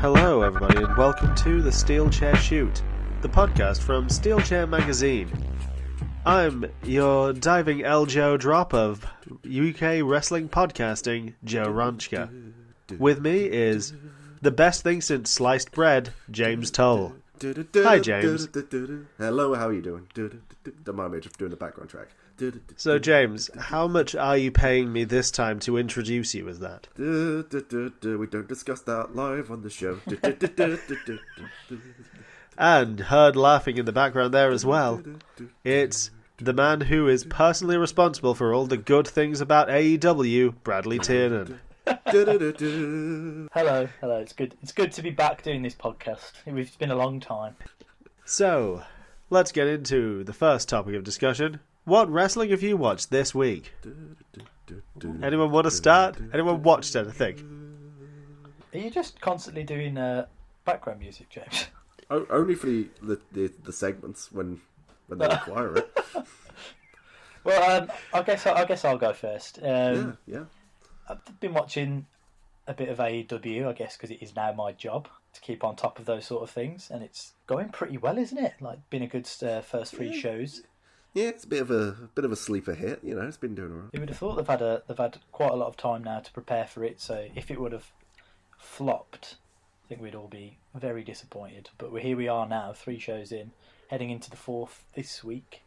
Hello everybody and welcome to the SteelChair Shoot, the podcast from SteelChair Magazine. I'm your diving Eljo drop of UK wrestling podcasting, Joe Ronchka. With me is the best thing since sliced bread, James Toll. Hi James. Hello, how are you doing? Don't mind me just doing the background track. So James, how much are you paying me this time to introduce you as that? We don't discuss that live on the show. And heard laughing in the background there as well. It's the man who is personally responsible for all the good things about AEW, Bradley Tiernan. Hello. It's good to be back doing this podcast. It's been a long time. So, let's get into the first topic of discussion. What wrestling have you watched this week? Anyone want to start? Anyone watched anything? Are you just constantly doing background music, James? Only for the segments when they require it. Well, I guess I'll go first. Yeah. I've been watching a bit of AEW, I guess, because it is now my job to keep on top of those sort of things, and it's going pretty well, isn't it? Like, been a good first three shows. Yeah, it's a bit of a sleeper hit. You know, it's been doing alright. You would have thought they've had quite a lot of time now to prepare for it. So if it would have flopped, I think we'd all be very disappointed. But here we are now, 3 shows in, heading into the 4th this week,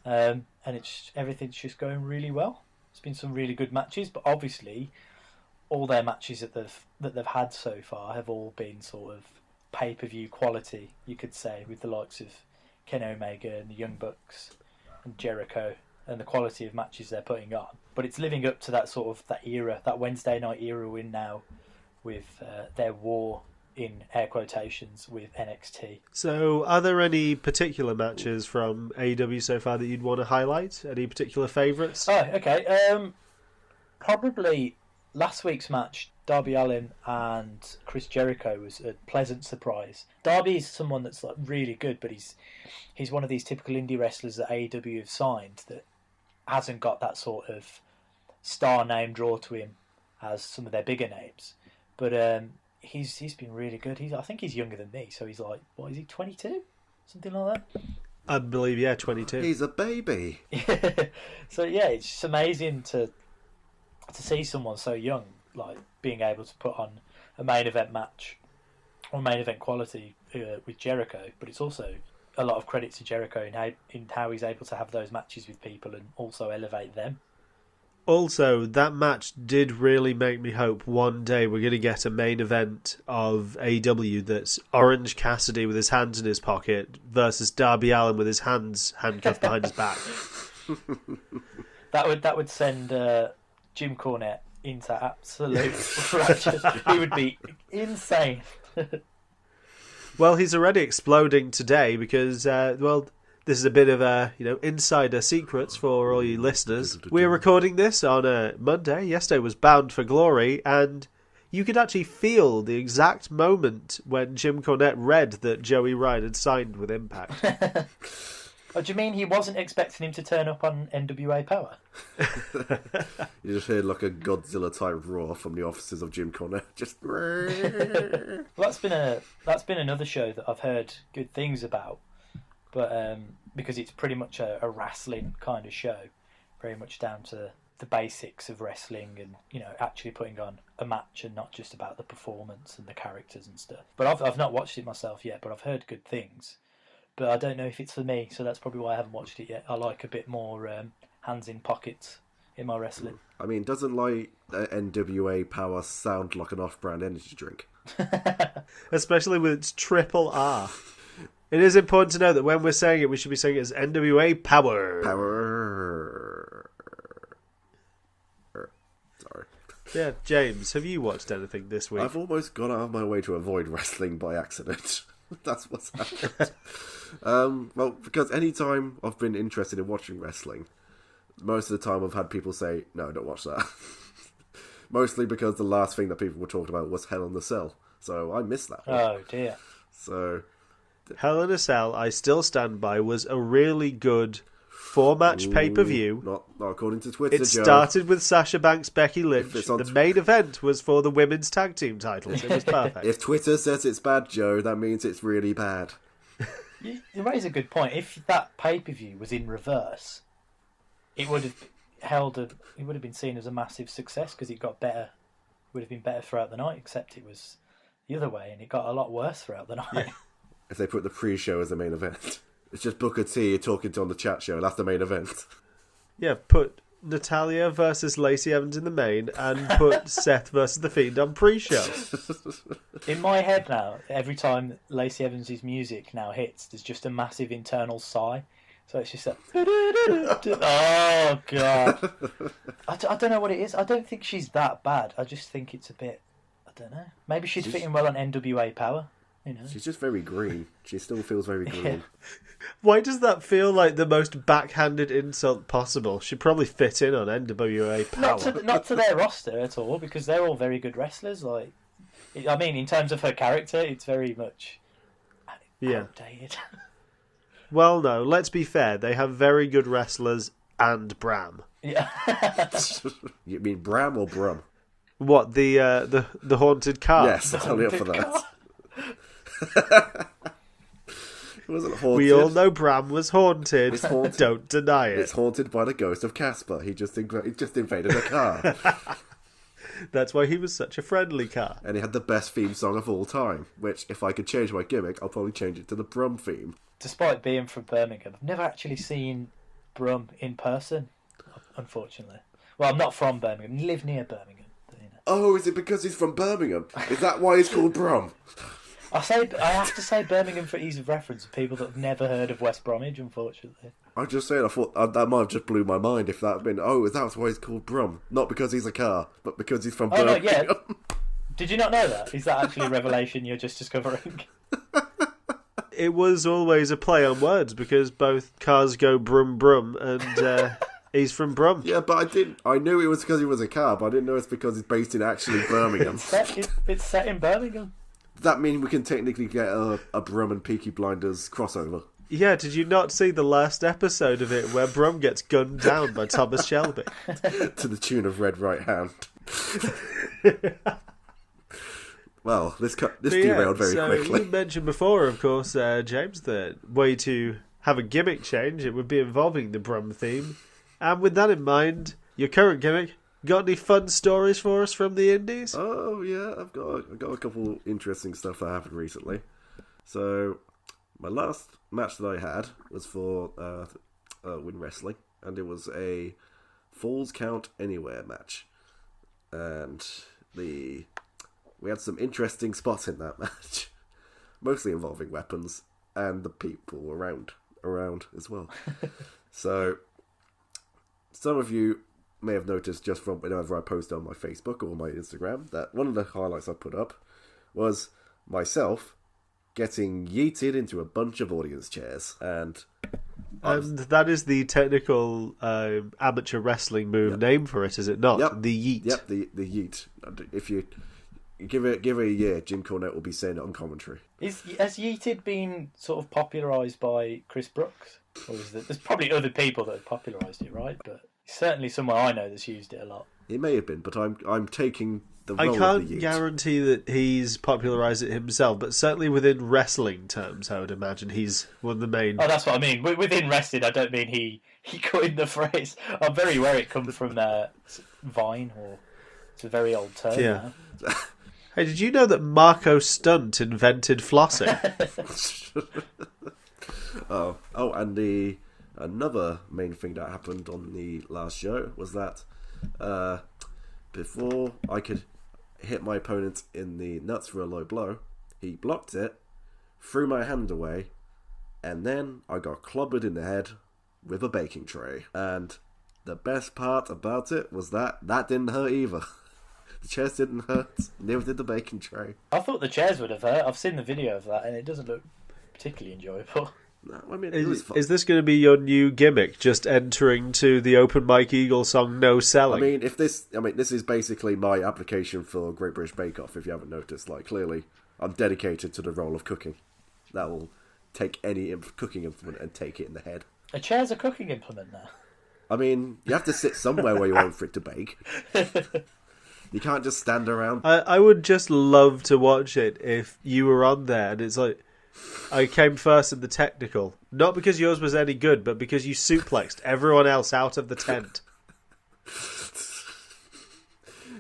and everything's just going really well. It's been some really good matches, but obviously all their matches that they've had so far have all been sort of pay-per-view quality, you could say, with the likes of Kenny Omega and the Young Bucks and Jericho, and the quality of matches they're putting on. But it's living up to that sort of that era, that Wednesday night era we're in now, with their war in air quotations with NXT. So, are there any particular matches from AEW so far that you'd want to highlight? Any particular favourites? Oh, okay. Probably last week's match, Darby Allin and Chris Jericho, was a pleasant surprise. Darby is someone that's like really good, but he's one of these typical indie wrestlers that AEW have signed that hasn't got that sort of star name draw to him as some of their bigger names. But he's been really good. I think he's younger than me, so he's like, what is he, 22? Something like that? I believe, yeah, 22. He's a baby. So yeah, it's just amazing to see someone so young like being able to put on a main event match or main event quality with Jericho. But it's also a lot of credit to Jericho in how he's able to have those matches with people and also elevate them. Also, that match did really make me hope one day we're going to get a main event of AEW that's Orange Cassidy with his hands in his pocket versus Darby Allin with his hands handcuffed behind his back. That would send Jim Cornette into absolute rapture. He would be insane. Well, he's already exploding today because, this is a bit of a, insider secrets for all you listeners. We're recording this on a Monday. Yesterday was Bound for Glory, and you could actually feel the exact moment when Jim Cornette read that Joey Ryan had signed with Impact. Oh, do you mean he wasn't expecting him to turn up on NWA Power? You just heard like a Godzilla-type roar from the offices of Jim Cornette. Just... Well, that's been another show that I've heard good things about. But because it's pretty much a wrestling kind of show, very much down to the basics of wrestling and actually putting on a match and not just about the performance and the characters and stuff. But I've not watched it myself yet, but I've heard good things. But I don't know if it's for me, so that's probably why I haven't watched it yet. I like a bit more hands in pockets in my wrestling. I mean, doesn't like NWA Power sound like an off-brand energy drink? Especially with its triple R. It is important to know that when we're saying it, we should be saying it as NWA Power. Power. Sorry. Yeah, James, have you watched anything this week? I've almost gone out of my way to avoid wrestling by accident. That's what's happened. Well, because any time I've been interested in watching wrestling, most of the time I've had people say, no, don't watch that. Mostly because the last thing that people were talking about was Hell in a Cell. So I missed that one. Oh, dear. So... Hell in a Cell, I still stand by, was a really good 4-match pay-per-view. Not according to Twitter, It Joe. started with Sasha Banks, Becky Lynch. on The main event was for the women's tag team titles. It was perfect. If Twitter says it's bad, Joe, that means it's really bad. You raise a good point. If that pay-per-view was in reverse, it would have been seen as a massive success because it got better. Would have been better throughout the night, except it was the other way, and it got a lot worse throughout the night. Yeah. If they put the pre-show as the main event, it's just Booker T talking to on the chat show. That's the main event. Yeah, put Natalia versus Lacey Evans in the main, and put Seth versus The Fiend on pre-show. In my head now, every time Lacey Evans' music now hits, there's just a massive internal sigh. So it's just like, oh god. I don't know what it is. I don't think she's that bad. I just think it's a bit, I don't know. Maybe she'd fit in well on NWA Power. You know. She's just very green. She still feels very green. Yeah. Why does that feel like the most backhanded insult possible? She'd probably fit in on NWA Power. Not to their roster at all, because they're all very good wrestlers. Like, I mean, in terms of her character, it's very much outdated. Well, no, let's be fair. They have very good wrestlers and Bram. Yeah. You mean Bram or Brum? What, the haunted car? Yes, I'm totally up for that. It wasn't haunted. We all know Bram was haunted. It's haunted. Don't deny it. It's haunted by the ghost of Casper. He just invaded a car. That's why he was such a friendly car. And he had the best theme song of all time, which, if I could change my gimmick, I'll probably change it to the Brum theme. Despite being from Birmingham, I've never actually seen Brum in person, unfortunately. Well, I'm not from Birmingham. I live near Birmingham. But, you know. Oh, is it because he's from Birmingham? Is that why he's called Brum? I have to say Birmingham for ease of reference for people that have never heard of West Bromwich, unfortunately. I'm just saying, I thought that might have just blew my mind if that had been, that's why he's called Brum. Not because he's a car, but because he's from Birmingham. No, yeah. Did you not know that? Is that actually a revelation you're just discovering? It was always a play on words because both cars go brum brum and he's from Brum. Yeah, but I knew it was because he was a car, but I didn't know it's because he's based in actually Birmingham. It's set in Birmingham. Does that mean we can technically get a Brum and Peaky Blinders crossover? Yeah, did you not see the last episode of it where Brum gets gunned down by Thomas Shelby? To the tune of Red Right Hand. Well, this derailed very quickly. You mentioned before, of course, James, the way to have a gimmick change, it would be involving the Brum theme. And with that in mind, your current gimmick, got any fun stories for us from the Indies? Oh, yeah, I've got a couple interesting stuff that happened recently. So, my last match that I had was for Win Wrestling, and it was a Falls Count Anywhere match. And we had some interesting spots in that match, mostly involving weapons and the people around as well. So, some of you may have noticed just from whenever I post on my Facebook or my Instagram that one of the highlights I put up was myself getting yeeted into a bunch of audience chairs. And that is the technical amateur wrestling move name for it, is it not? Yep. The yeet. Yep, the yeet. If you give it a year, Jim Cornette will be saying it on commentary. Has yeeted been sort of popularised by Chris Brooks? Or is there's probably other people that have popularised it, right? But certainly someone I know that's used it a lot. It may have been, but I'm taking the role I of the can't yeet. guarantee that he's popularised it himself, but certainly within wrestling terms, I would imagine he's one of the main... Oh, that's what I mean. Within wrestling, I don't mean he coined the phrase. I'm very aware it comes from Vine, or it's a very old term. Yeah. Now. Hey, did you know that Marco Stunt invented flossing? And another main thing that happened on the last show was that before I could hit my opponent in the nuts for a low blow, he blocked it, threw my hand away, and then I got clobbered in the head with a baking tray. And the best part about it was that didn't hurt either. The chairs didn't hurt, neither did the baking tray. I thought the chairs would have hurt. I've seen the video of that, and it doesn't look particularly enjoyable. No, I mean, it was fun. Is this going to be your new gimmick? Just entering to the Open Mike Eagle song "No Selling"? I mean, this is basically my application for Great British Bake Off. If you haven't noticed, clearly, I'm dedicated to the role of cooking. That will take any cooking implement and take it in the head. A chair's a cooking implement now. I mean, you have to sit somewhere where you want for it to bake. You can't just stand around. I would just love to watch it if you were on there and it's like, I came first in the technical. Not because yours was any good, but because you suplexed everyone else out of the tent.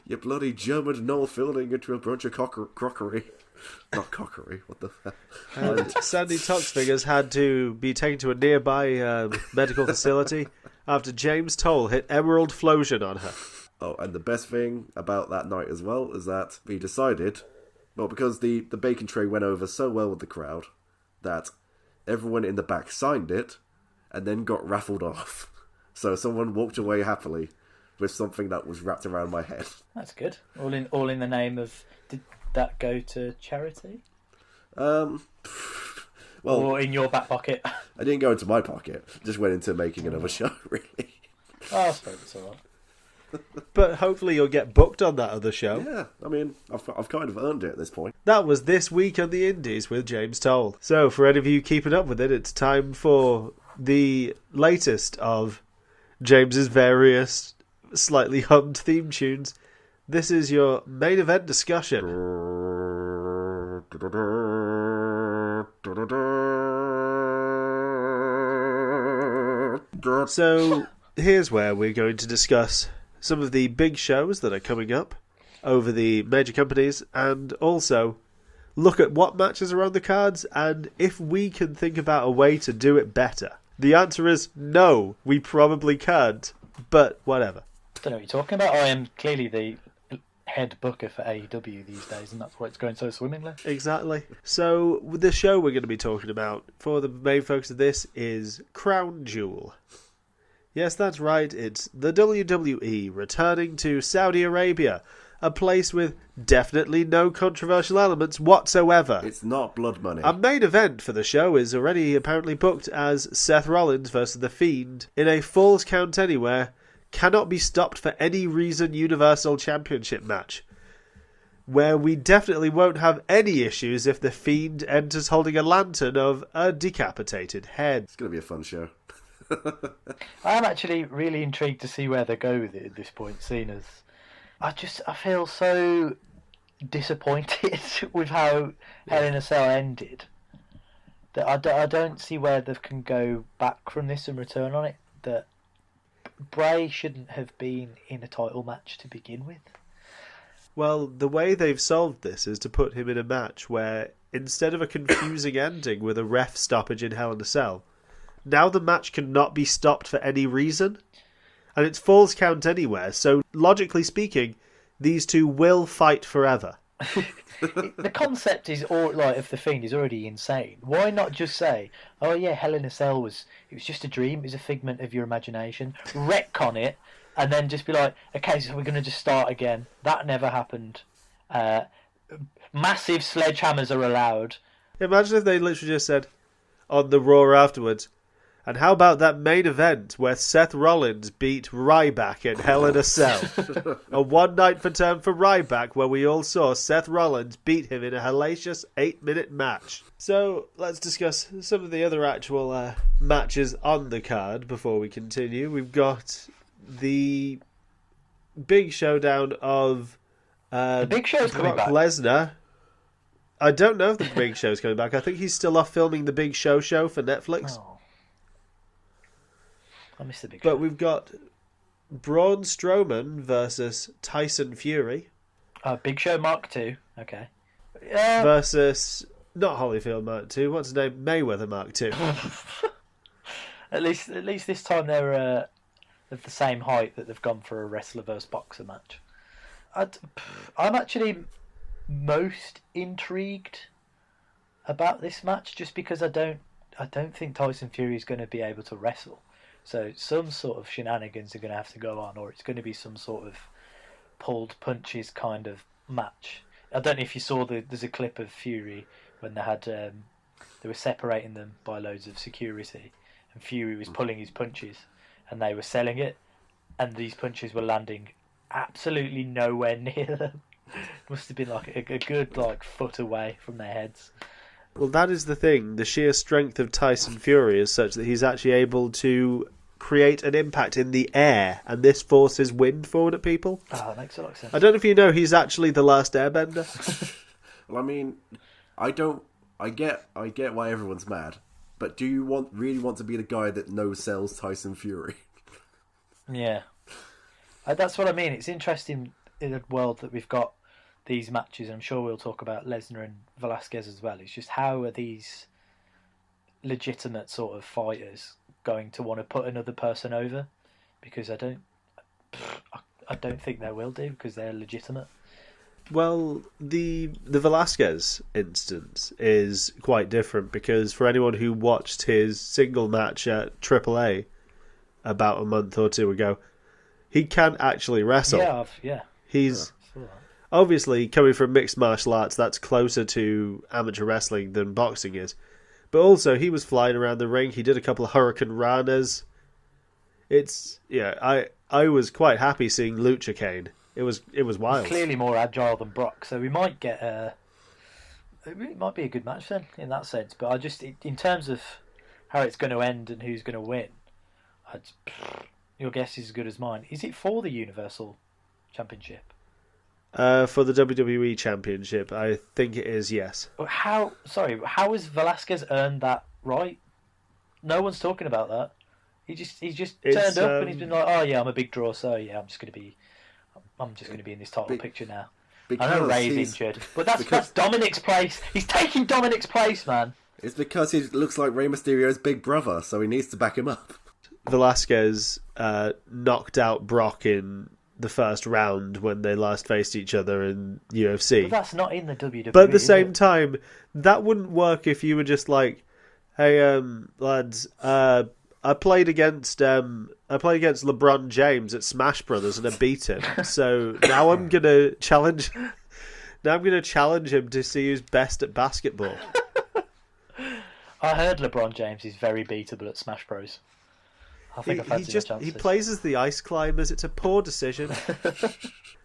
You bloody German Noel Fielding into a bunch of crockery. Not cockery, what the hell? And Sandy Toxfingers had to be taken to a nearby medical facility after James Toll hit Emerald Flosion on her. Oh, and the best thing about that night as well is that we decided, well, because the bacon tray went over so well with the crowd, that everyone in the back signed it and then got raffled off. So someone walked away happily with something that was wrapped around my head. That's good. All in the name of... Did that go to charity? Well, or in your back pocket? I didn't go into my pocket. Just went into making another show, really. Oh, I suppose it's alright. But hopefully you'll get booked on that other show. Yeah, I mean, I've kind of earned it at this point. That was This Week on the Indies with James Toll. So for any of you keeping up with it, it's time for the latest of James's various slightly hummed theme tunes. This is your main event discussion. So here's where we're going to discuss some of the big shows that are coming up over the major companies, and also look at what matches are on the cards and if we can think about a way to do it better. The answer is no, we probably can't, but whatever. I don't know what you're talking about. I am clearly the head booker for AEW these days, and that's why it's going so swimmingly. Exactly. So the show we're going to be talking about for the main focus of this is Crown Jewel. Yes, that's right, it's the WWE returning to Saudi Arabia, a place with definitely no controversial elements whatsoever. It's not blood money. Our main event for the show is already apparently booked as Seth Rollins versus The Fiend in a Falls Count Anywhere, cannot be stopped for any reason Universal Championship match, where we definitely won't have any issues if The Fiend enters holding a lantern of a decapitated head. It's going to be a fun show. I am actually really intrigued to see where they go with it at this point, seeing as I feel so disappointed with how Hell in a Cell ended that I don't see where they can go back from this and return on it. That Bray shouldn't have been in a title match to begin with. Well, the way they've solved this is to put him in a match where, instead of a confusing ending with a ref stoppage in Hell in a Cell, now the match cannot be stopped for any reason. And it's Falls Count Anywhere, so logically speaking, these two will fight forever. The concept is of The Fiend is already insane. Why not just say, oh yeah, Hell in a Cell was just a dream, it was a figment of your imagination, retcon it, and then just be like, okay, so we're going to just start again. That never happened. Massive sledgehammers are allowed. Imagine if they literally just said on the Raw afterwards, and how about that main event where Seth Rollins beat Ryback in Hell in a Cell? A one-night return for Ryback where we all saw Seth Rollins beat him in a hellacious 8-minute match. So let's discuss some of the other actual matches on the card before we continue. We've got the big showdown of the Big Show's coming Brock back. Lesnar. I don't know if the Big Show's coming back. I think he's still off filming the Big Show for Netflix. Oh. I missed the Big Show. But we've got Braun Strowman versus Tyson Fury. Big Show Mark II. Okay. Versus, not Holyfield Mark II, what's his name? Mayweather Mark II. At least this time they're of the same height that they've gone for a wrestler versus boxer match. I'm actually most intrigued about this match just because I don't think Tyson Fury is going to be able to wrestle. So some sort of shenanigans are going to have to go on, or it's going to be some sort of pulled punches kind of match. I don't know if you saw there's a clip of Fury when they had they were separating them by loads of security, and Fury was pulling his punches, and they were selling it, and these punches were landing absolutely nowhere near them. Must have been like a good foot away from their heads. Well, that is the thing. The sheer strength of Tyson Fury is such that he's actually able to create an impact in the air, and this forces wind forward at people. Oh, that makes a lot of sense. I don't know if you know, he's actually the last airbender. Well, I mean, I get why everyone's mad, but do you really want to be the guy that no-sells Tyson Fury? Yeah. That's what I mean. It's interesting in a world that we've got these matches, and I'm sure we'll talk about Lesnar and Velasquez as well. It's just how are these legitimate sort of fighters going to want to put another person over? Because I don't think they will do, because they're legitimate. Well, the Velasquez instance is quite different, because for anyone who watched his single match at AAA about a month or two ago, he can actually wrestle. Yeah. He's obviously coming from mixed martial arts. That's closer to amateur wrestling than boxing is. But also, he was flying around the ring. He did a couple of Hurricane Ranas. I was quite happy seeing Lucha Kane. It was wild. He's clearly more agile than Brock, so we might get it might be a good match then in that sense. But I just, in terms of how it's going to end and who's going to win, your guess is as good as mine. Is it for the Universal Championship? For the WWE Championship, I think it is, yes. How has Velasquez earned that right? No one's talking about that. He's just turned up and he's been like, oh yeah, I'm a big draw, so yeah, I'm just going to be in this title picture now. I know Ray's injured, but that's Dominic's place. He's taking Dominic's place, man. It's because he looks like Rey Mysterio's big brother, so he needs to back him up. Velasquez knocked out Brock in the first round when they last faced each other in UFC. But that's not in the WWE. But at the same time, that wouldn't work if you were just like, hey, lads, I played against LeBron James at Smash Brothers and I beat him. So now I'm gonna challenge him to see who's best at basketball. I heard LeBron James is very beatable at Smash Bros. I think he plays as the ice climbers. It's a poor decision.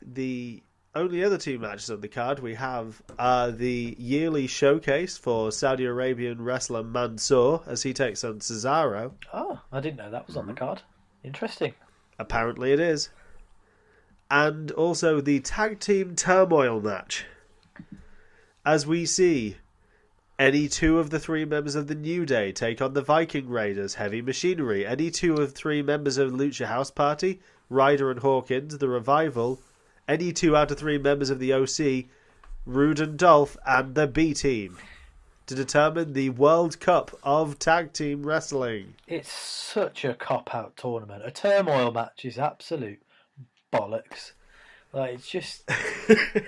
The only other two matches on the card we have are the yearly showcase for Saudi Arabian wrestler Mansoor as he takes on Cesaro. Oh, I didn't know that was on the card. Interesting. Apparently it is. And also the tag team turmoil match. As we see any two of the three members of the New Day take on the Viking Raiders, Heavy Machinery. Any two of three members of Lucha House Party, Ryder and Hawkins, The Revival. Any two out of three members of the OC, Rude and Dolph, and the B-Team, to determine the World Cup of Tag Team Wrestling. It's such a cop-out tournament. A turmoil match is absolute bollocks. Like, it's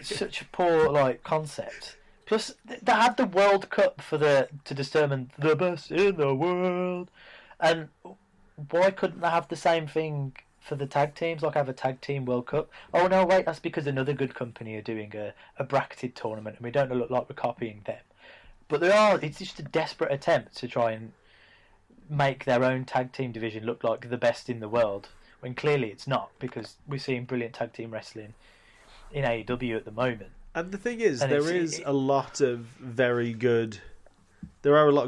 such a poor concept. Plus, they had the World Cup to determine the best in the world. And why couldn't they have the same thing for the tag teams? Like, have a tag team World Cup? Oh, no, wait, that's because another good company are doing a bracketed tournament and we don't look like we're copying them. But it's just a desperate attempt to try and make their own tag team division look like the best in the world, when clearly it's not, because we're seeing brilliant tag team wrestling in AEW at the moment. And the thing is, there are a lot of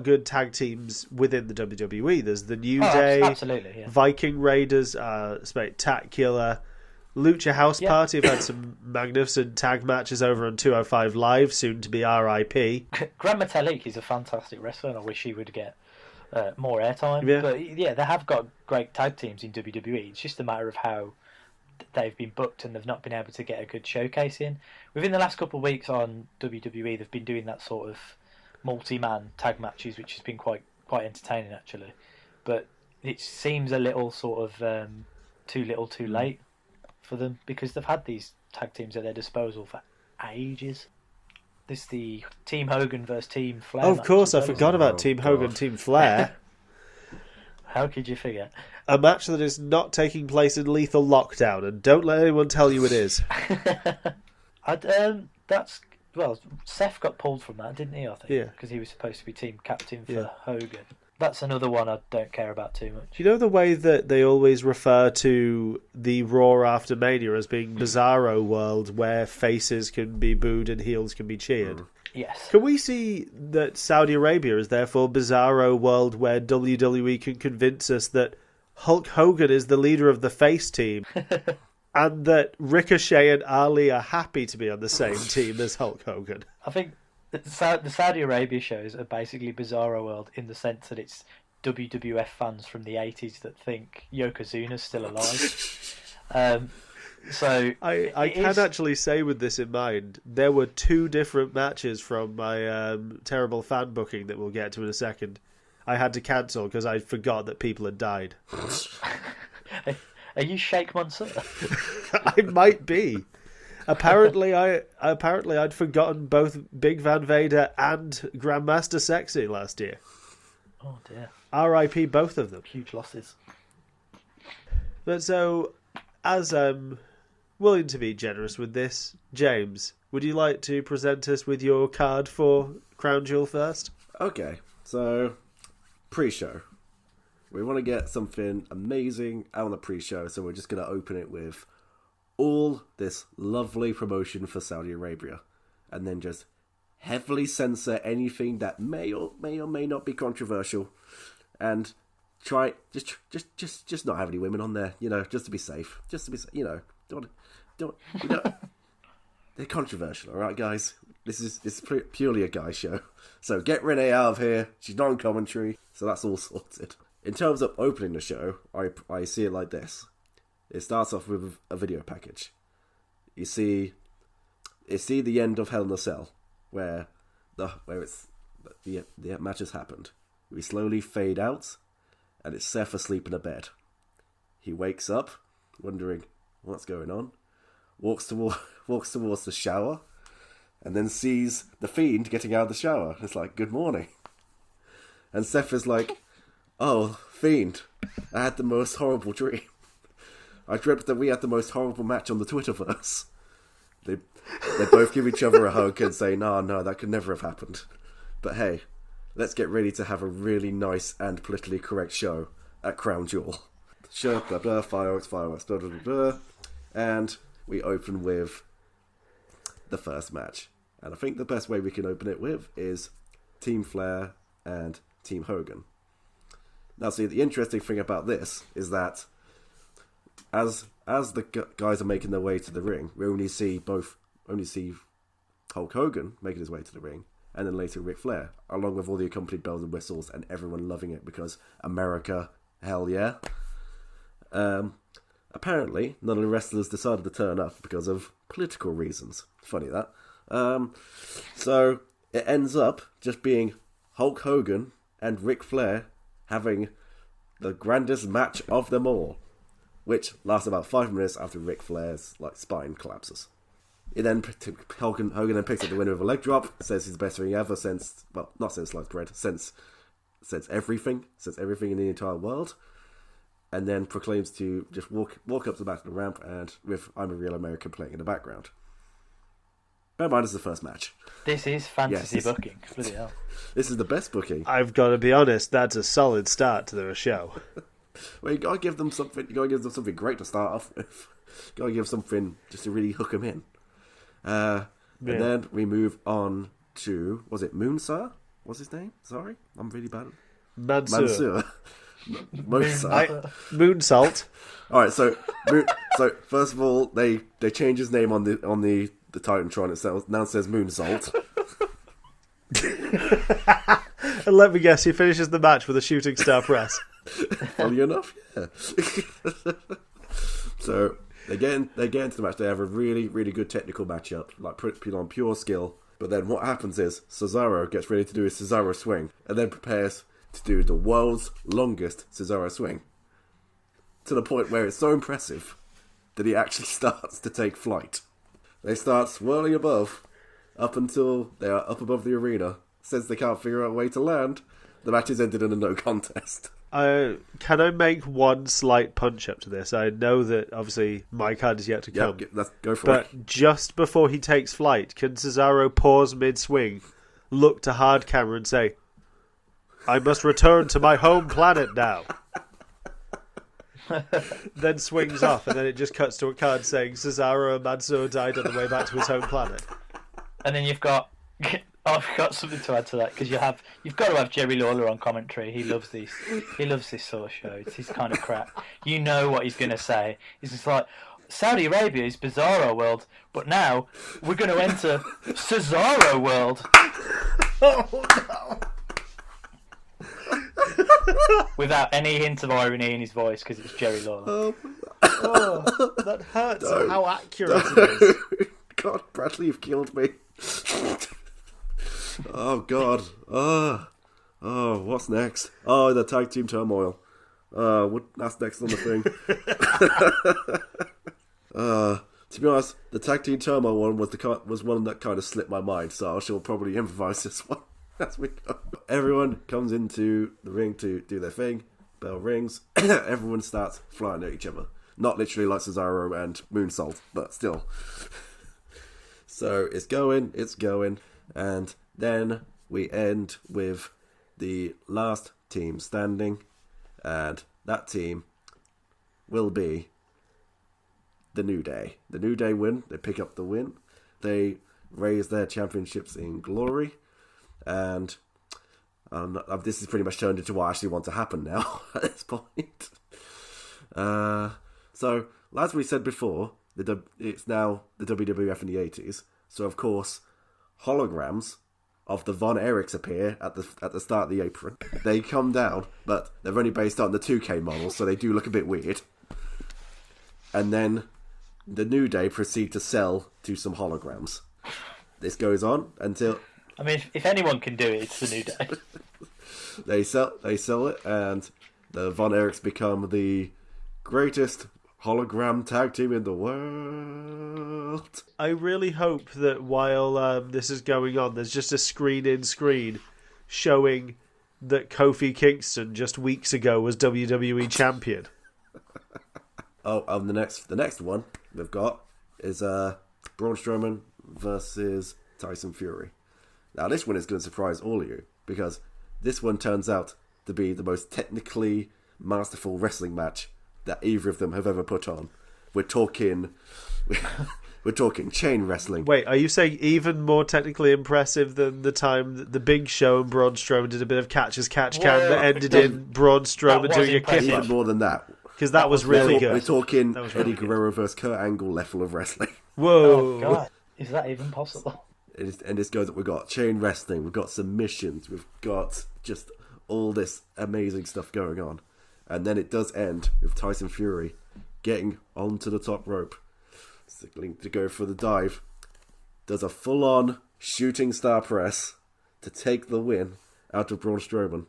good tag teams within the WWE. There's the New Day, absolutely, yeah. Viking Raiders are spectacular. Lucha House Party have had some magnificent tag matches over on 205 Live, soon to be RIP. Gran Metalik is a fantastic wrestler, and I wish he would get more airtime. Yeah. But yeah, they have got great tag teams in WWE. It's just a matter of how they've been booked and they've not been able to get a good showcase in. Within the last couple of weeks on WWE, they've been doing that sort of multi-man tag matches, which has been quite entertaining actually. But it seems a little sort of too little too late for them, because they've had these tag teams at their disposal for ages. This is the Team Hogan versus Team Flair. Oh, of course, I forgot about Team Hogan, Team Flair. How could you forget? A match that is not taking place in Lethal Lockdown, and don't let anyone tell you it is. Seth got pulled from that, didn't he, I think? Yeah. Because he was supposed to be team captain for Hogan. That's another one I don't care about too much. You know the way that they always refer to the Raw after Mania as being Bizarro World, where faces can be booed and heels can be cheered? Yes. Can we see that Saudi Arabia is therefore bizarro world where WWE can convince us that Hulk Hogan is the leader of the face team and that Ricochet and Ali are happy to be on the same team as Hulk Hogan? I think the Saudi Arabia shows are basically bizarro world in the sense that it's WWF fans from the 80s that think Yokozuna's still alive. So I can actually say with this in mind, there were 2 different matches from my terrible fan booking that we'll get to in a second. I had to cancel because I forgot that people had died. Are you Sheikh Mansour? I might be. Apparently I'd forgotten both Big Van Vader and Grandmaster Sexy last year. Oh dear. R.I.P. both of them. Huge losses. But so, as I'm willing to be generous with this, James, would you like to present us with your card for Crown Jewel first? Okay, so pre-show. We want to get something amazing out on the pre-show, so we're just going to open it with all this lovely promotion for Saudi Arabia, and then just heavily censor anything that may or may not be controversial, and try just not have any women on there, just to be safe, don't they're controversial, all right, guys. This is purely a guy show, so get Renee out of here. She's not on commentary, so that's all sorted. In terms of opening the show, I see it like this. It starts off with a video package. You see the end of Hell in a Cell, where the match has happened. We slowly fade out, and it's Seth asleep in a bed. He wakes up, wondering what's going on. Walks towards the shower, and then sees the Fiend getting out of the shower. It's like, good morning. And Seth is like, oh, Fiend, I had the most horrible dream. I dreamt that we had the most horrible match on the Twitterverse. They both give each other a hug and say, no, that could never have happened. But hey, let's get ready to have a really nice and politically correct show at Crown Jewel. Show, blah, blah, fireworks, blah, blah, blah, blah. And we open with the first match. And I think the best way we can open it with is Team Flair and Team Hogan. Now, see, the interesting thing about this is that as the guys are making their way to the ring, we only see Hulk Hogan making his way to the ring, and then later Ric Flair, along with all the accompanied bells and whistles, and everyone loving it because America, hell yeah. Apparently, none of the wrestlers decided to turn up because of political reasons. Funny that. So it ends up just being Hulk Hogan and Ric Flair having the grandest match of them all, which lasts about 5 minutes after Ric Flair's spine collapses. Hogan then picks up the winner with a leg drop, says he's the best ring ever since, well, not since sliced bread, since everything in the entire world, and then proclaims to just walk up to the back of the ramp and with I'm a Real American playing in the background. Bear in mind, this is the first match. This is fantasy booking. Bloody hell. This is the best booking. I've got to be honest, that's a solid start to the show. Well, you gotta give them something. You gotta give them something great to start off with. You gotta give something just to really hook them in. And then we move on to, was it Moonsar? What's his name? Sorry, I'm really bad. Mansoor. Moonsalt. All right, so first of all, they change his name on the Titantron itself. Now it says Moonsalt. And let me guess, he finishes the match with a shooting star press. Funny enough, yeah. So they get into the match. They have a really, really good technical matchup, on pure skill. But then what happens is Cesaro gets ready to do his Cesaro swing, and then prepares to do the world's longest Cesaro swing, to the point where it's so impressive that he actually starts to take flight. They start swirling up until they are up above the arena. Since they can't figure out a way to land, the match is ended in a no contest. Can I make one slight punch up to this? I know that obviously my card is yet to come. Let's go for it. But just before he takes flight, can Cesaro pause mid-swing, look to hard camera and say, I must return to my home planet now? Then swings off, and then it just cuts to a card saying Cesaro and Mansoor died on the way back to his home planet. And then you've got I've got something to add to that because you've got to have Jerry Lawler on commentary. He loves this. He loves this sort of show. It's his kind of crap. You know what he's going to say. He's just like, Saudi Arabia is Bizarro World, but now we're going to enter Cesaro World. Oh no! Without any hint of irony in his voice because it's Jerry Lawler. Oh, that hurts. How accurate it is. God, Bradley, you've killed me. Oh God. Oh, what's next? Oh, the tag team turmoil. That's next on the thing. To be honest, the tag team turmoil one was one that kind of slipped my mind, so I shall probably improvise this one as we go. Everyone comes into the ring to do their thing. Bell rings. Everyone starts flying at each other. Not literally like Cesaro and Moonsault, but still. So it's going, and then we end with the last team standing, and that team will be the New Day. The New Day win. They pick up the win. They raise their championships in glory, and this is pretty much turned into what I actually want to happen now at this point. So, as we said before, it's now the WWF in the 80s. So, of course, holograms of the Von Erichs appear at the start of the apron. They come down, but they're only based on the 2K model, so they do look a bit weird. And then the New Day proceed to sell to some holograms. This goes on until... I mean, if anyone can do it, it's the New Day. They sell it, and the Von Erichs become the greatest hologram tag team in the world. I really hope that while this is going on, there's just a screen showing that Kofi Kingston just weeks ago was WWE champion. Oh, the next one we've got is Braun Strowman versus Tyson Fury. Now, this one is going to surprise all of you, because this one turns out to be the most technically masterful wrestling match that either of them have ever put on. We're talking chain wrestling. Wait, are you saying even more technically impressive than the time that the Big Show and Braun Strowman did a bit of catch as catch can that ended in Braun Strowman doing a kick? Even more than that. Because that was really good. We're talking Eddie Guerrero versus Kurt Angle level of wrestling. Whoa. Oh, God. Is that even possible? And this goes, we've got chain wrestling, we've got submissions, we've got just all this amazing stuff going on. And then it does end with Tyson Fury getting onto the top rope, signaling to go for the dive, does a full-on shooting star press to take the win out of Braun Strowman,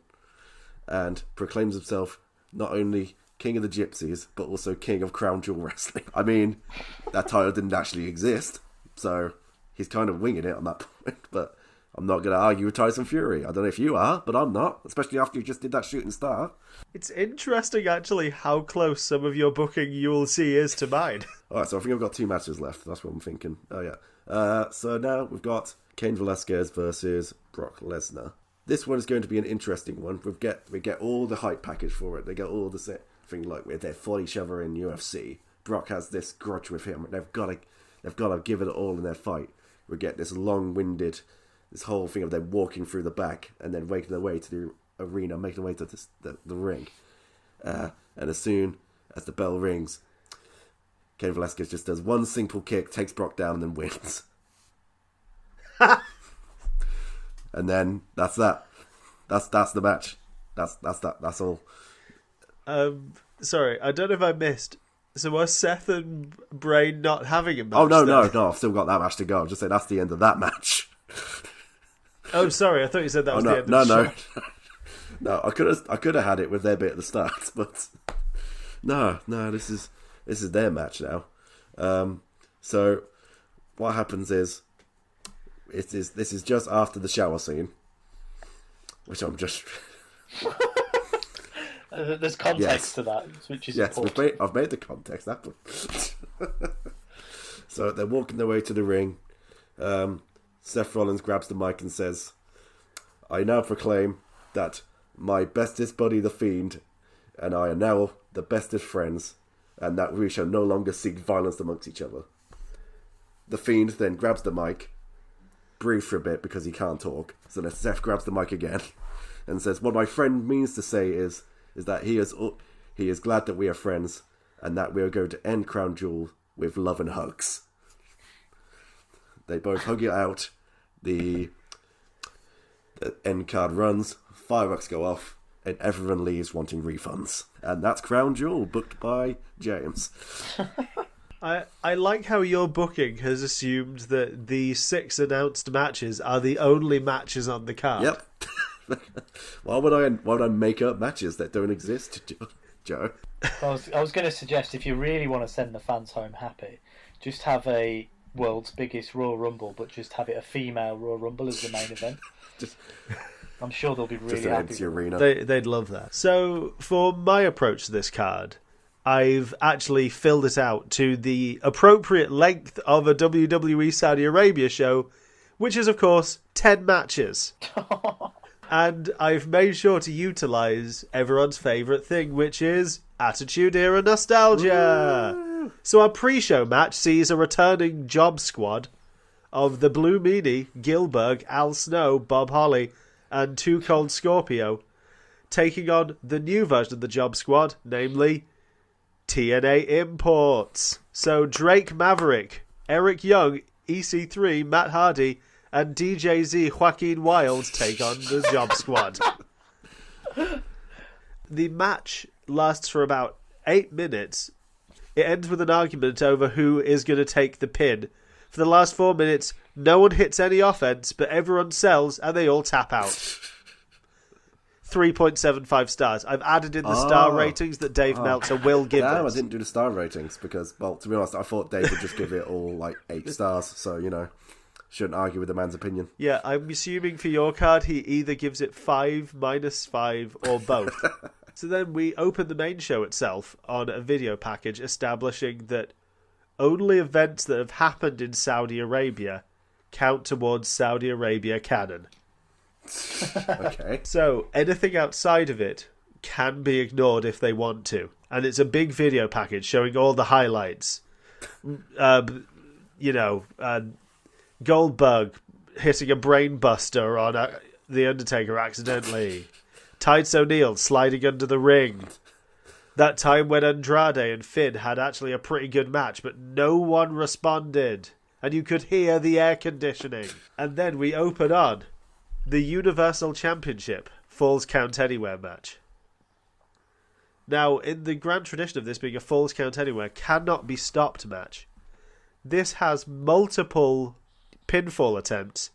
and proclaims himself not only King of the Gypsies, but also King of Crown Jewel Wrestling. I mean, that title didn't actually exist, so he's kind of winging it on that point, but I'm not going to argue with Tyson Fury. I don't know if you are, but I'm not, especially after you just did that shooting star. It's interesting, actually, how close some of your booking you will see is to mine. Alright, so I think I've got 2 matches left. That's what I'm thinking. Oh, yeah. So now we've got Cain Velasquez versus Brock Lesnar. This one is going to be an interesting one. We get all the hype package for it. They get all the thing like they fought each other in UFC. Brock has this grudge with him. They've got to give it all in their fight. We get this long-winded, this whole thing of them walking through the back and then making their way to the arena, making their way to the ring. And as soon as the bell rings, Cain Velasquez just does one simple kick, takes Brock down, and then wins. And then that's that. That's the match. That's that. That's all. Sorry, I don't know if I missed. So was Seth and Brain not having a match? Oh no! I've still got that match to go. I'm just saying that's the end of that match. Oh, sorry. I thought you said that was the end of the show. No, I could have had it with their bit at the start, but no. This is their match now. So what happens is this is just after the shower scene, which I'm just. There's context to that, which is important. I've made the context happen. So they're walking their way to the ring. Seth Rollins grabs the mic and says, "I now proclaim that my bestest buddy, the Fiend, and I are now the bestest friends, and that we shall no longer seek violence amongst each other." The Fiend then grabs the mic breathe for a bit because he can't talk. So then Seth grabs the mic again and says, "What my friend means to say is that he is glad that we are friends and that we are going to end Crown Jewel with love and hugs." They both hug it out. The end card runs, fireworks go off, and everyone leaves wanting refunds. And that's Crown Jewel, booked by James. I like how your booking has assumed that the 6 announced matches are the only matches on the card. Yep. Why would I make up matches that don't exist, Joe? I was going to suggest, if you really want to send the fans home happy, just have a world's biggest Royal Rumble, but just have it a female Royal Rumble as the main event. I'm sure they'll be really happy. Arena. They'd love that. So, for my approach to this card, I've actually filled it out to the appropriate length of a WWE Saudi Arabia show, which is, of course, 10 matches. And I've made sure to utilise everyone's favourite thing, which is Attitude Era Nostalgia. Woo! So our pre-show match sees a returning job squad of the Blue Meanie, Gilbert, Al Snow, Bob Holly, and Too Cold Scorpio taking on the new version of the job squad, namely TNA Imports. So Drake Maverick, Eric Young, EC3, Matt Hardy, and DJZ Joaquin Wilde take on the job squad. The match lasts for about 8 minutes. It ends with an argument over who is going to take the pin. For the last 4 minutes, no one hits any offense, but everyone sells and they all tap out. 3.75 stars. I've added in the star ratings that Dave Meltzer will give Damn, this. I didn't do the star ratings because, well, to be honest, I thought Dave would just give it all like 8 stars. So, shouldn't argue with the man's opinion. Yeah, I'm assuming for your card he either gives it 5, -5, or both. So then we open the main show itself on a video package establishing that only events that have happened in Saudi Arabia count towards Saudi Arabia canon. Okay. So anything outside of it can be ignored if they want to. And it's a big video package showing all the highlights. Goldberg hitting a brain buster on The Undertaker accidentally. Titus O'Neil sliding under the ring. That time when Andrade and Finn had actually a pretty good match, but no one responded. And you could hear the air conditioning. And then we open on the Universal Championship Falls Count Anywhere match. Now, in the grand tradition of this being a Falls Count Anywhere cannot be stopped match, this has multiple pinfall attempts,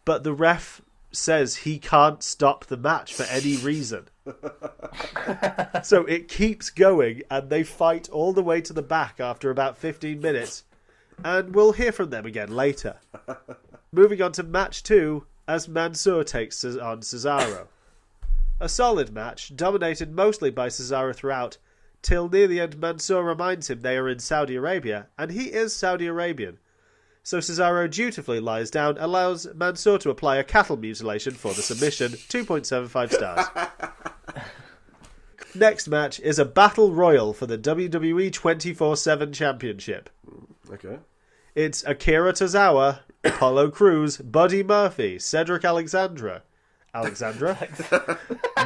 but the ref says he can't stop the match for any reason. So it keeps going, and they fight all the way to the back after about 15 minutes, and we'll hear from them again later. Moving on to match 2, as Mansoor takes on Cesaro. A solid match, dominated mostly by Cesaro throughout, till near the end Mansoor reminds him they are in Saudi Arabia, and he is Saudi Arabian. So Cesaro dutifully lies down, allows Mansoor to apply a cattle mutilation for the submission, 2.75 stars. Next match is a battle royal for the WWE 24/7 Championship. Okay. It's Akira Tozawa, Apollo Crews, Buddy Murphy, Cedric Alexandra.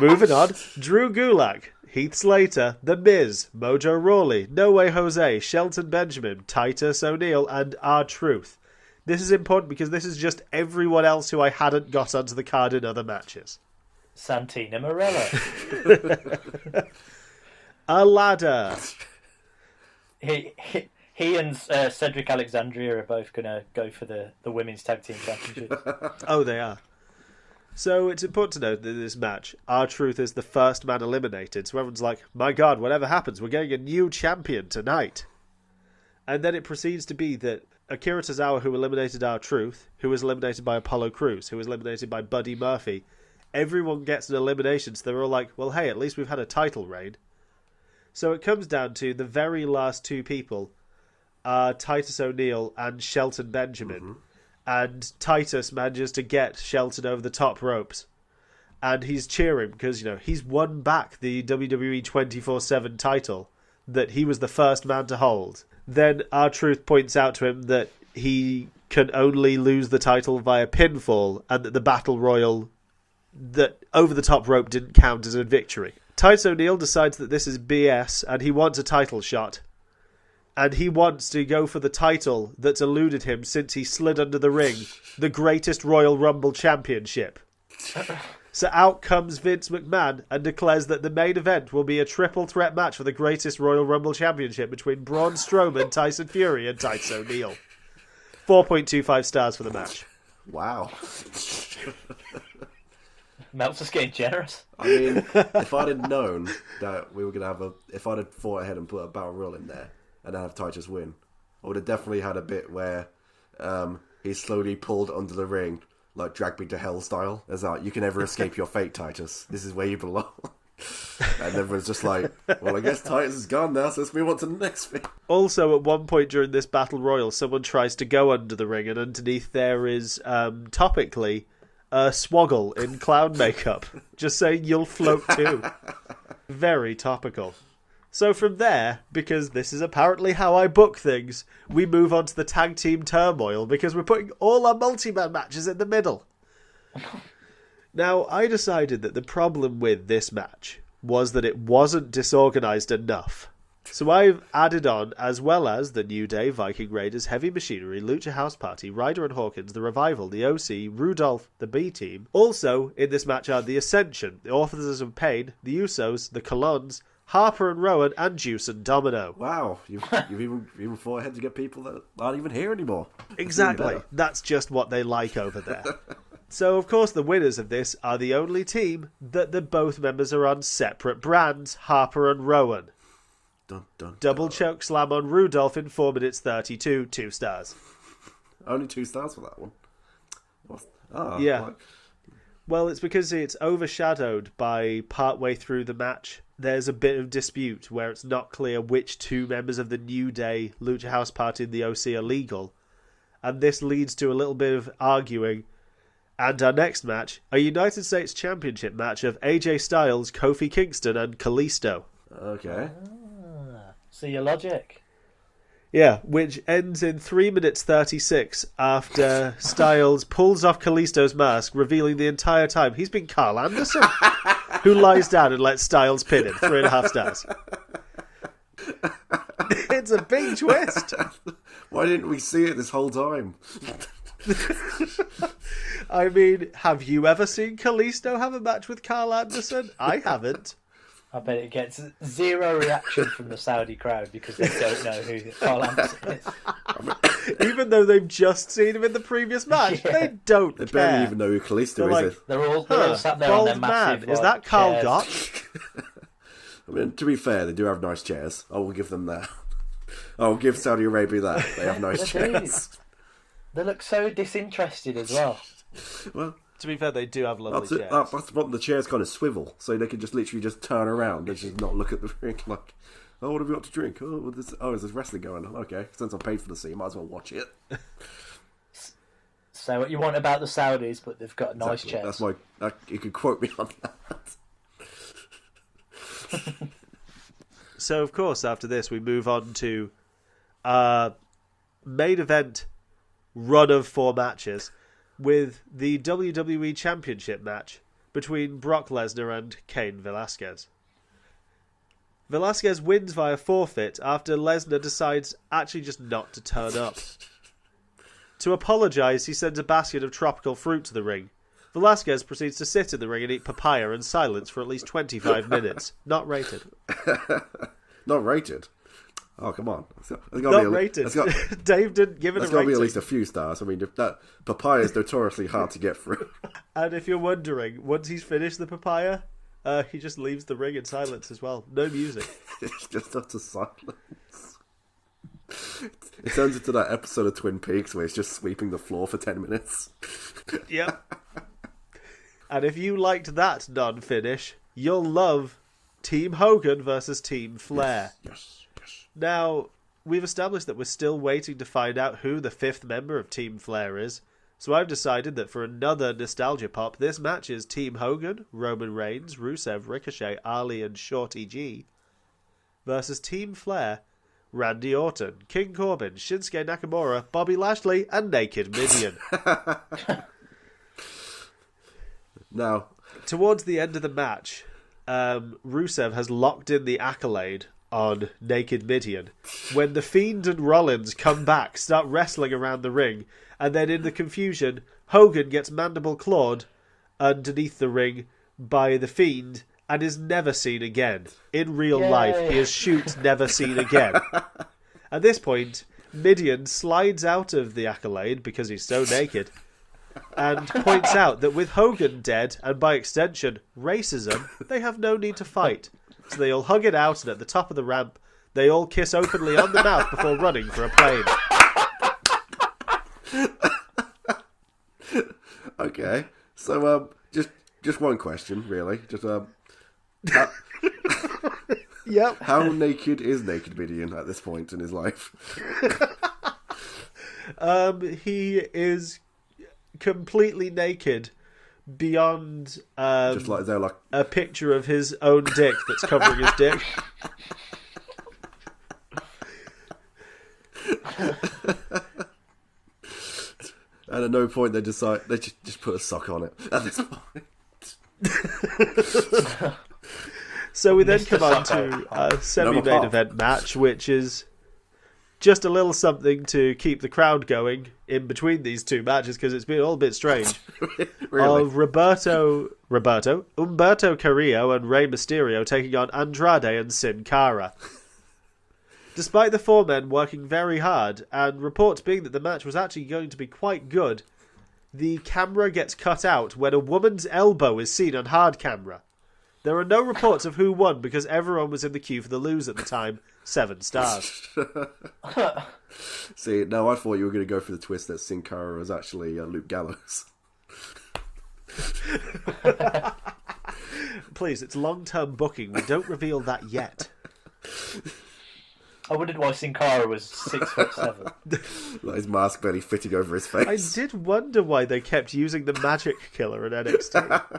Moving on, Drew Gulak, Heath Slater, The Miz, Mojo Rawley, No Way Jose, Shelton Benjamin, Titus O'Neil, and R-Truth. This is important because this is just everyone else who I hadn't got onto the card in other matches. Santina Morella. A ladder. He and Cedric Alexandria are both going to go for the Women's Tag Team Championship. Oh, they are. So it's important to note that in this match, R-Truth is the first man eliminated. So everyone's like, my God, whatever happens, we're getting a new champion tonight. And then it proceeds to be that Akira Tozawa, who eliminated R-Truth, who was eliminated by Apollo Crews, who was eliminated by Buddy Murphy, everyone gets an elimination. So they're all like, well, hey, at least we've had a title reign. So it comes down to the very last 2 people are Titus O'Neil and Shelton Benjamin. Mm-hmm. And Titus manages to get Shelton over the top ropes. And he's cheering because, he's won back the WWE 24/7 title that he was the first man to hold. Then R-Truth points out to him that he can only lose the title via pinfall, and that the Battle Royal, that over the top rope didn't count as a victory. Titus O'Neil decides that this is BS and he wants a title shot. And he wants to go for the title that's eluded him since he slid under the ring, the greatest Royal Rumble Championship. So out comes Vince McMahon and declares that the main event will be a triple threat match for the greatest Royal Rumble Championship between Braun Strowman, Tyson Fury and Titus O'Neil. 4.25 stars for the match. Wow. Meltzer's getting generous. I mean, if I'd have known that we were going to have if I'd have thought ahead and put a battle royal in there and then have Titus win, I would have definitely had a bit where he slowly pulled under the ring, like Drag Me to Hell style. As like, you can never escape your fate, Titus. This is where you belong. And everyone's just like, well, I guess Titus is gone now, so let's move on to the next thing. Also, at one point during this battle royal, someone tries to go under the ring, and underneath there is, topically, a Swoggle in clown makeup, just saying you'll float too. Very topical. So from there, because this is apparently how I book things, we move on to the tag team turmoil, because we're putting all our multi-man matches in the middle. Now, I decided that the problem with this match was that it wasn't disorganised enough. So I've added on, as well as the New Day, Viking Raiders, Heavy Machinery, Lucha House Party, Ryder and Hawkins, The Revival, The OC, Rudolph, the B-Team. Also, in this match are The Ascension, The Authors of Pain, The Usos, The Colons, Harper and Rowan, and Juice and Domino. Wow, you've even thought ahead to get people that aren't even here anymore. Exactly. That's just what they like over there. So, of course, the winners of this are the only team that the both members are on separate brands, Harper and Rowan. Dun, dun, Double dun. choke slam on Rudolph in 4 minutes 32, 2 stars. Only 2 stars for that one. Yeah. Like... Well, it's because it's overshadowed by partway through the match. There's a bit of dispute where it's not clear which 2 members of the New Day, Lucha House Party and the OC are legal. And this leads to a little bit of arguing. And our next match, a United States Championship match of AJ Styles, Kofi Kingston and Kalisto. Okay. See your logic. Yeah, which ends in 3 minutes 36 after Styles pulls off Kalisto's mask, revealing the entire time he's been Carl Anderson, who lies down and lets Styles pin him. 3.5 stars. It's a big twist. Why didn't we see it this whole time? I mean, have you ever seen Kalisto have a match with Carl Anderson? I haven't. I bet it gets 0 reaction from the Saudi crowd because they don't know who Carl Anderson is. Even though they've just seen him in the previous match, they don't care. They barely even know who Kalisto is. They're all sat there on their Bald massive man. Is that Carl chairs. Gotch? I mean, to be fair, they do have nice chairs. I will give them that. I will give Saudi Arabia that. They have nice chairs. They look so disinterested as well. Well, To be fair, they do have lovely that's chairs. it. That's the problem. The chairs kind of swivel, so they can just literally just turn around and just not look at the ring like, oh, what have we got to drink? Oh, is this wrestling going on? Okay, since I paid for the seat, might as well watch it. Say what you want about the Saudis, but they've got nice Exactly. chairs. That's my. You could quote me on that. So, of course, after this, we move on to main event run of 4 matches with the WWE Championship match between Brock Lesnar and Cain Velasquez. Velasquez wins via forfeit after Lesnar decides actually just not to turn up. To apologise, he sends a basket of tropical fruit to the ring. Velasquez proceeds to sit in the ring and eat papaya in silence for at least 25 minutes. Not rated. Not rated? Oh, come on. Not rated. Dave didn't give it a rating. There's got to be at least a few stars. I mean, if that papaya is notoriously hard to get through. And if you're wondering, once he's finished the papaya, he just leaves the ring in silence as well. No music. It's just utter silence. It turns into that episode of Twin Peaks where it's just sweeping the floor for 10 minutes. Yep. And if you liked that non-finish, you'll love Team Hogan versus Team Flair. Yes. Now, we've established that we're still waiting to find out who the 5th member of Team Flair is, so I've decided that for another nostalgia pop, this match is Team Hogan, Roman Reigns, Rusev, Ricochet, Ali and Shorty G versus Team Flair Randy Orton, King Corbin, Shinsuke Nakamura, Bobby Lashley, and Naked Mideon. Now, towards the end of the match, Rusev has locked in the accolade on Naked Mideon when The Fiend and Rollins come back, start wrestling around the ring, and then in the confusion, Hogan gets mandible clawed underneath the ring by The Fiend and is never seen again. In real life, he is Shoot never seen again. At this point, Mideon slides out of the accolade because he's so naked and points out that with Hogan dead, and by extension, racism, they have no need to fight. So they all hug it out, and at the top of the ramp, they all kiss openly on the mouth before running for a plane. Okay, so just one question, really. Just Yep. How naked is Naked Mideon at this point in his life? He is completely naked beyond just like they're like a picture of his own dick that's covering his dick. And at no point they decide they just put a sock on it at this point. So we then come on to a semi-main event match, which is just a little something to keep the crowd going in between these two matches, because it's been all a bit strange. Really? Of Humberto Carrillo and Rey Mysterio taking on Andrade and Sin Cara. Despite the four men working very hard, and reports being that the match was actually going to be quite good, the camera gets cut out when a woman's elbow is seen on hard camera. There are no reports of who won because everyone was in the queue for the lose at the time. 7 stars. See, now I thought you were going to go for the twist that Sin Cara was actually Luke Gallows. Please, it's long-term booking. We don't reveal that yet. I wondered why Sin Cara was 6'7". Like his mask barely fitting over his face. I did wonder why they kept using the Magic Killer in NXT.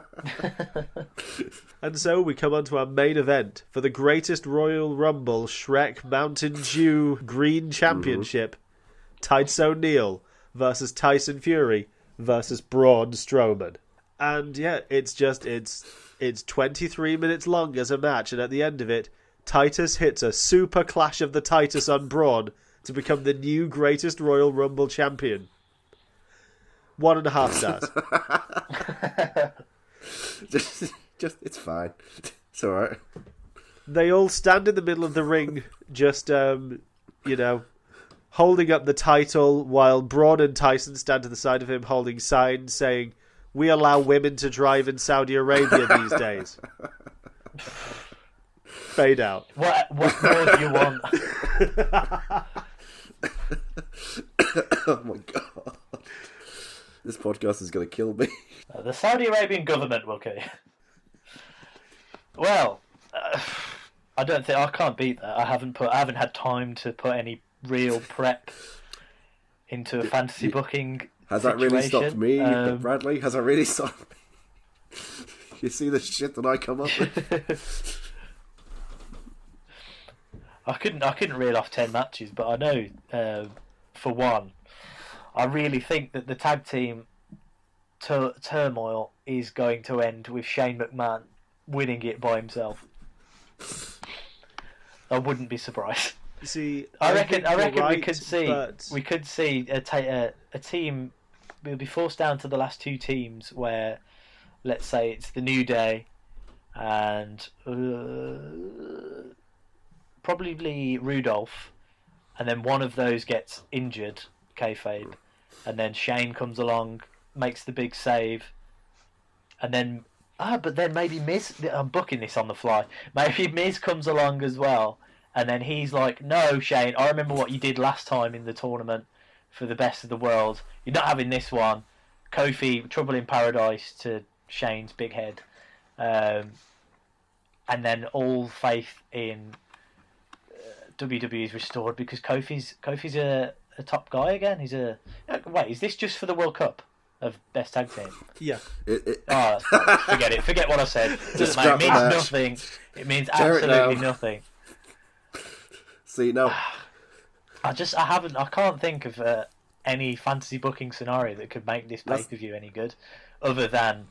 And so we come on to our main event for the greatest Royal Rumble Shrek Mountain Dew Green Championship. Titus O'Neil versus Tyson Fury versus Braun Strowman. And yeah, it's 23 minutes long as a match, and at the end of it, Titus hits a super clash of the Titus on Braun to become the new greatest Royal Rumble champion. 1.5 stars. just it's fine. It's alright. They all stand in the middle of the ring, just, holding up the title, while Braun and Tyson stand to the side of him holding signs saying, "We allow women to drive in Saudi Arabia these days." Fade out. What more do you want? Oh my god. This podcast is going to kill me. The Saudi Arabian government will kill you. Well, I can't beat that. I haven't had time to put any real prep into a fantasy booking. Has that really stopped me, Bradley? Has that really stopped me? You see the shit that I come up with? I couldn't reel off 10 matches, but I know, for one, I really think that the tag team turmoil is going to end with Shane McMahon winning it by himself. I wouldn't be surprised. You see, I reckon right, we could see a team. We'll be forced down to the last two teams where, let's say, it's the New Day and probably Rudolph, and then one of those gets injured, kayfabe, and then Shane comes along, makes the big save, and then but then maybe Miz. I'm booking this on the fly. Maybe Miz comes along as well, and then he's like, "No, Shane, I remember what you did last time in the tournament for the best of the world. You're not having this one." Kofi, Trouble in Paradise to Shane's big head, and then all faith in WWE is restored because Kofi's a top guy again. He's wait. Is this just for the World Cup of Best Tag Team? Yeah. That's fine. Forget it. Forget what I said. It means nothing. It means absolutely nothing. See, no. I can't think of any fantasy booking scenario that could make this pay-per-view any good, other than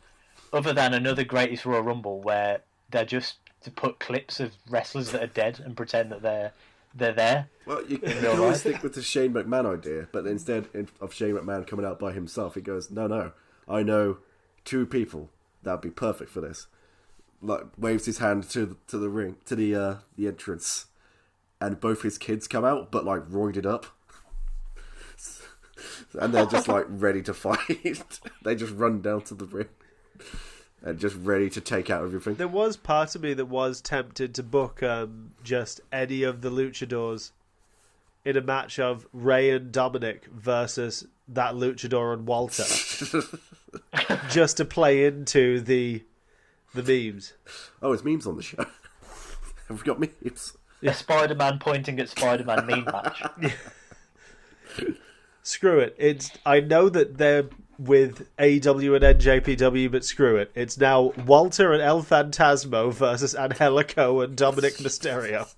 another Greatest Royal Rumble where they're just to put clips of wrestlers that are dead and pretend that they're there. Well, you can always stick with the Shane McMahon idea, but instead of Shane McMahon coming out by himself, he goes, no, I know 2 people that would be perfect for this. Like, waves his hand to the ring, to the entrance, and both his kids come out, but like roided up. And they're just like ready to fight. They just run down to the ring and just ready to take out everything. There was part of me that was tempted to book just any of the luchadors in a match of Ray and Dominic versus that luchador and Walter, just to play into the memes. Oh, it's memes on the show. Have we got memes? A Spider-Man pointing at Spider-Man meme match. Screw it. I know that they're with AEW and NJPW, but screw it. It's now Walter and El Phantasmo versus Angelico and Dominic Mysterio.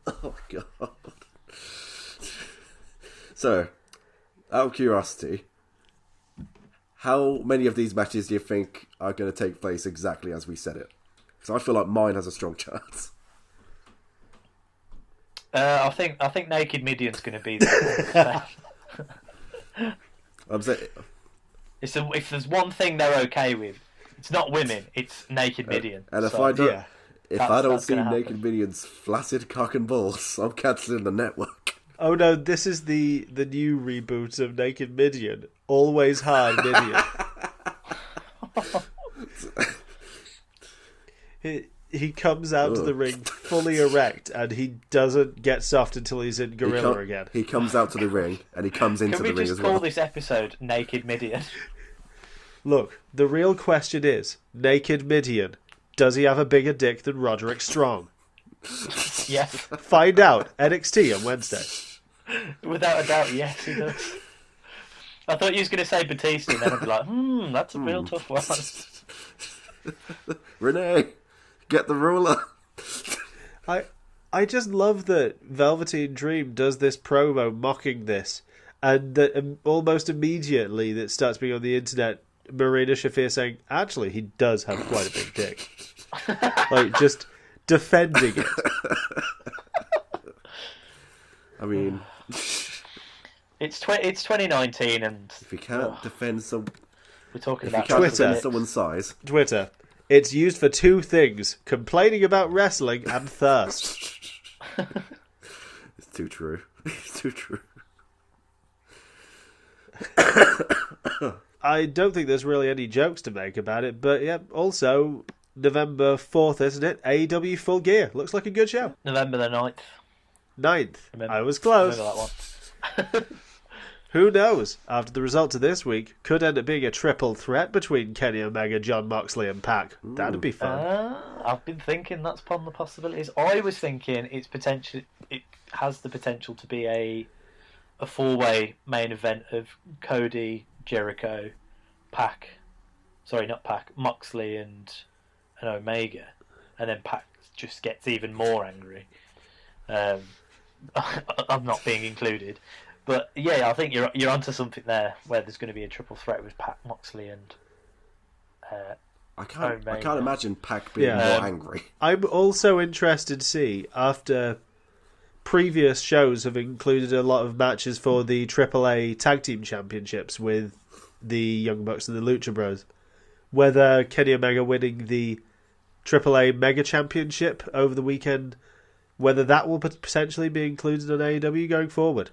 Oh, God. So, out of curiosity, how many of these matches do you think are going to take place exactly as we said it? Because I feel like mine has a strong chance. I think Naked Mideon's going to be there. I'm saying, If there's one thing they're okay with, it's not women, it's Naked Mideon. And if I don't see Naked Midion's flaccid cock and balls, I'm cancelling the network. Oh no, this is the new reboot of Naked Mideon. Always Hard Mideon. He comes out to the ring fully erect, and he doesn't get soft until he's in Gorilla again. He comes out to the ring, and he comes into the ring as well. Can we just call this episode Naked Mideon? Look, the real question is, Naked Mideon, does he have a bigger dick than Roderick Strong? Yes. Find out. NXT on Wednesday. Without a doubt, yes, he does. I thought you was going to say Batista, and then I'd be like, that's a real tough one. Renee, get the ruler. I just love that Velveteen Dream does this promo mocking this, and that almost immediately that starts being on the internet, Marina Shafir saying, actually, he does have quite a big dick. Like, just defending it. I mean, it's 2019, and if you can't defend we're talking if about you can't Twitter. defend someone's size, Twitter. It's used for 2 things: complaining about wrestling and thirst. it's too true. It's too true. I don't think there's really any jokes to make about it, but yeah, also November 4th, isn't it? AEW Full Gear. Looks like a good show. November the 9th. 9th. I was close. Remember that one. Who knows? After the results of this week, could end up being a triple threat between Kenny Omega, John Moxley, and Pac. That'd be fun. I've been thinking that's upon the possibilities. I was thinking it has the potential to be a 4-way main event of Cody, Jericho, Moxley and Omega, and then Pac just gets even more angry. I'm not being included. But yeah, I think you're onto something there, where there's going to be a triple threat with Pac, Moxley, and I can't imagine Pac being more angry. I'm also interested to see, after previous shows have included a lot of matches for the AAA Tag Team Championships with the Young Bucks and the Lucha Bros, whether Kenny Omega winning the AAA Mega Championship over the weekend, whether that will potentially be included on AEW going forward.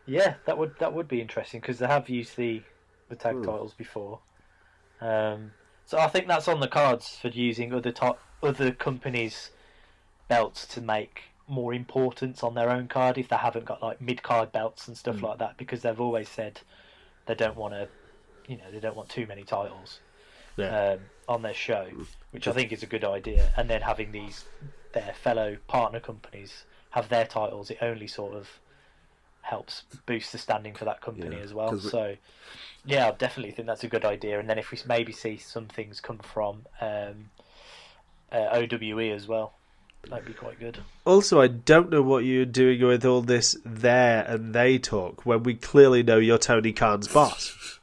Yeah, that would be interesting, because they have used the tag titles before. So I think that's on the cards for using other companies' belts to make more importance on their own card if they haven't got like mid-card belts and stuff like that, because they've always said they don't want too many titles on their show, which I think is a good idea. And then having their fellow partner companies have their titles, it only sort of helps boost the standing for that company as well. So yeah, I definitely think that's a good idea. And then if we maybe see some things come from OWE as well, That'd be quite good. Also, I don't know what you're doing with all this there and they talk when we clearly know you're Tony Khan's boss.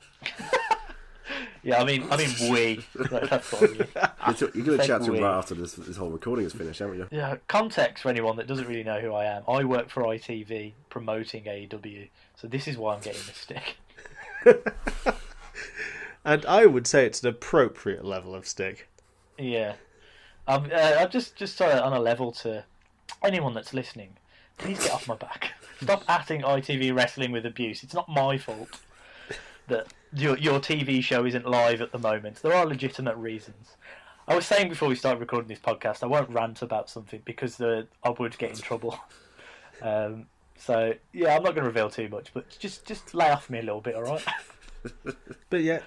Yeah, I mean, we. That's what I mean. You're going to chat to him right after this whole recording is finished, haven't you? Yeah, context for anyone that doesn't really know who I am. I work for ITV promoting AEW, so this is why I'm getting this stick. And I would say it's an appropriate level of stick. Yeah. I'm just on a level to anyone that's listening. Please get off my back. Stop atting ITV Wrestling with abuse. It's not my fault that your TV show isn't live at the moment. There are legitimate reasons. I was saying before we started recording this podcast, I won't rant about something because I would get in trouble. So yeah, I'm not going to reveal too much, but just lay off me a little bit, all right? But yeah.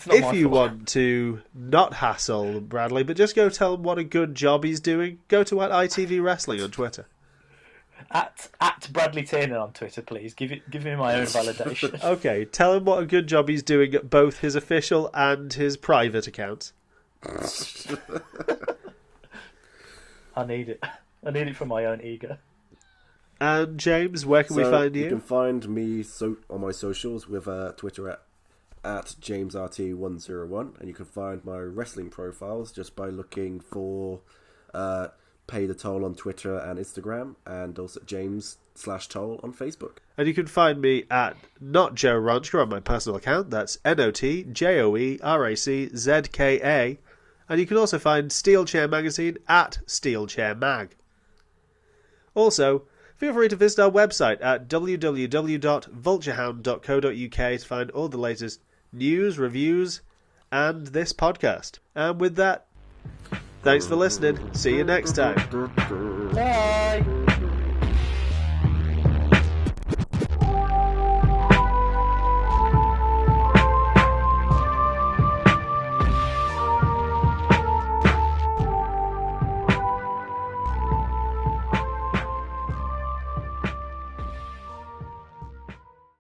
If you want to not hassle Bradley, but just go tell him what a good job he's doing, go to @ITV Wrestling on Twitter. At Bradley Turner on Twitter, please. Give me my own validation. Okay, tell him what a good job he's doing at both his official and his private accounts. I need it. I need it for my own ego. And James, where can we find you? You can find me on my socials with Twitter at JamesRT101, and you can find my wrestling profiles just by looking for Pay the Toll on Twitter and Instagram, and also James/Toll on Facebook. And you can find me at Not Joe Ronchka on my personal account. That's NOTJOERACZKA. And you can also find SteelChair Magazine at SteelChair Mag. Also, feel free to visit our website at www.vulturehound.co.uk to find all the latest news, reviews, and this podcast. And with that, thanks for listening. See you next time. Bye!